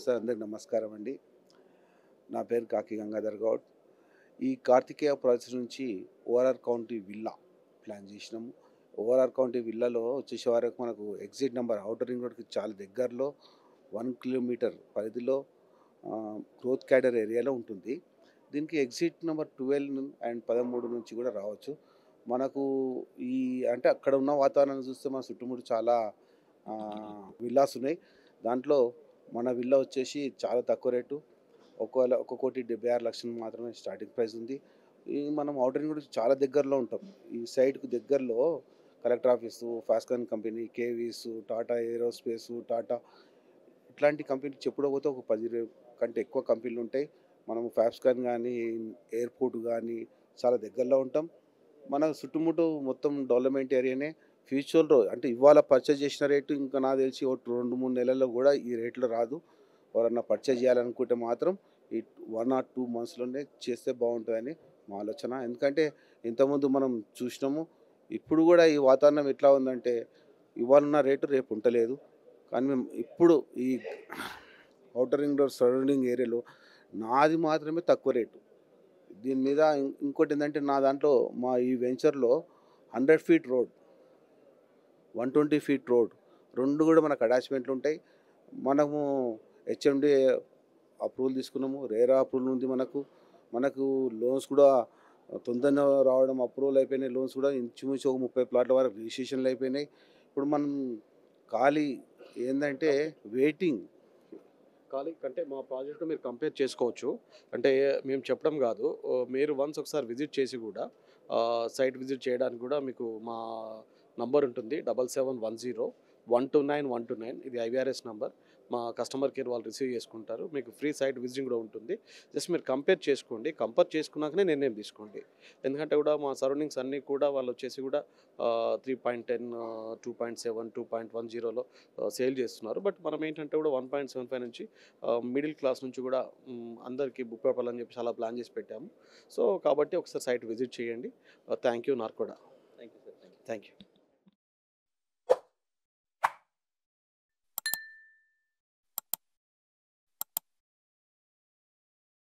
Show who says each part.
Speaker 1: Sir అందరికి నమస్కారం అండి. నా పేరు కాకి గంగాధర్ గౌడ్. ఈ కార్తికేయ ప్రాజెక్ట్స్ నుంచి ఓఆర్ఆర్ కౌంటీ విల్లా ప్లాన్ చేసినాము. ఓఆర్ఆర్ కౌంటీ విల్లాలో వచ్చేసే వరకు మనకు ఎగ్జిట్ నెంబర్ ఔటర్ రింగ్ రోడ్కి చాలా దగ్గరలో 1 కిలోమీటర్ పరిధిలో గ్రోత్ క్యాడర్ ఏరియాలో ఉంటుంది. దీనికి ఎగ్జిట్ నెంబర్ 12 అండ్ 13 నుంచి కూడా రావచ్చు. మనకు ఈ అంటే అక్కడ ఉన్న వాతావరణాన్ని చూస్తే మన చుట్టుముట్టు చాలా విల్లాస్ ఉన్నాయి. దాంట్లో మన విల్లా వచ్చేసి చాలా తక్కువ రేటు, 1,76,00,000 మాత్రమే స్టార్టింగ్ ప్రైస్ ఉంది. ఈ మనం ఔటర్ రింగ్ రోడ్కి చాలా దగ్గరలో ఉంటాం. ఈ సైడ్కు దగ్గరలో కలెక్టర్ ఆఫీసు, ఫాస్కాన్ కంపెనీ, కేవీస్, టాటా ఏరోస్పేసు, టాటా ఇట్లాంటి కంపెనీ చెప్పుకోకపోతే ఒక 10 కంటే ఎక్కువ కంపెనీలు ఉంటాయి. మనం ఫాస్కాన్ కానీ, ఎయిర్పోర్ట్ కానీ చాలా దగ్గరలో ఉంటాం. మన చుట్టుముట్టు మొత్తం డెవలప్మెంట్ ఏరియానే. ఫ్యూచర్లో అంటే ఇవాళ పర్చేజ్ చేసిన రేటు ఇంకా నాకు తెలిసి ఒక 2-3 నెలల్లో కూడా ఈ రేట్లో రాదు. ఎవరన్నా పర్చేజ్ చేయాలనుకుంటే మాత్రం ఈ 1 or 2 మంత్స్లోనే చేస్తే బాగుంటుందని మా ఆలోచన. ఎందుకంటే ఇంతకుముందు మనం చూసినాము. ఇప్పుడు కూడా ఈ వాతావరణం ఎట్లా ఉందంటే ఇవాళ ఉన్న రేటు రేపు ఉండలేదు. కానీ మేము ఇప్పుడు ఈ ఔటర్ రింగ్ రోడ్ సరౌండింగ్ ఏరియాలో నాది మాత్రమే తక్కువ రేటు. దీని మీద ఇంకోటి ఏంటంటే నా దాంట్లో మా ఈ వెంచర్లో 100 ఫీట్ రోడ్, 120 ఫీట్ రోడ్ 2 కూడా మనకు అటాచ్మెంట్లు ఉంటాయి. మనము హెచ్ఎండి అప్రూవల్ తీసుకున్నాము. రేరా అప్రూవల్ ఉంది మనకు లోన్స్ కూడా తొందరగా రావడం, అప్రూవల్ అయిపోయినాయి. లోన్స్ కూడా ఇంచుమించు ఒక 30 ప్లాట్ల వరకు రిజిస్ట్రేషన్లు అయిపోయినాయి. ఇప్పుడు మనం ఖాళీ ఏంటంటే వెయిటింగ్.
Speaker 2: ఖాళీ అంటే మా ప్రాజెక్ట్‌లో మీరు కంపేర్ చేసుకోవచ్చు. అంటే మేము చెప్పడం కాదు. మీరు ఒకసారి విజిట్ చేసి కూడా సైట్ విజిట్ చేయడానికి కూడా మీకు మా నంబర్ ఉంటుంది. 7710 129 129 ఇది ఐవీఆర్ఎస్ నంబర్. మా కస్టమర్ కేర్ వాళ్ళు రిసీవ్ చేసుకుంటారు. మీకు ఫ్రీ సైట్ విజిటింగ్ కూడా ఉంటుంది. జస్ట్ మీరు కంపేర్ చేసుకోండి. కంపేర్ చేసుకున్నాకనే నిర్ణయం తీసుకోండి. ఎందుకంటే కూడా మా సరౌండింగ్స్ అన్నీ కూడా వాళ్ళు వచ్చేసి కూడా 3.10, 2.7, 2.10లో సేల్ చేస్తున్నారు. బట్ మనం ఏంటంటే కూడా 1.75 నుంచి మిడిల్ క్లాస్ నుంచి కూడా అందరికీ ఉపయోగపడాలని చెప్పి చాలా ప్లాన్ చేసి పెట్టాము. సో కాబట్టి ఒకసారి సైట్ విజిట్ చేయండి. Thank you. నాకు కూడా థ్యాంక్ యూ.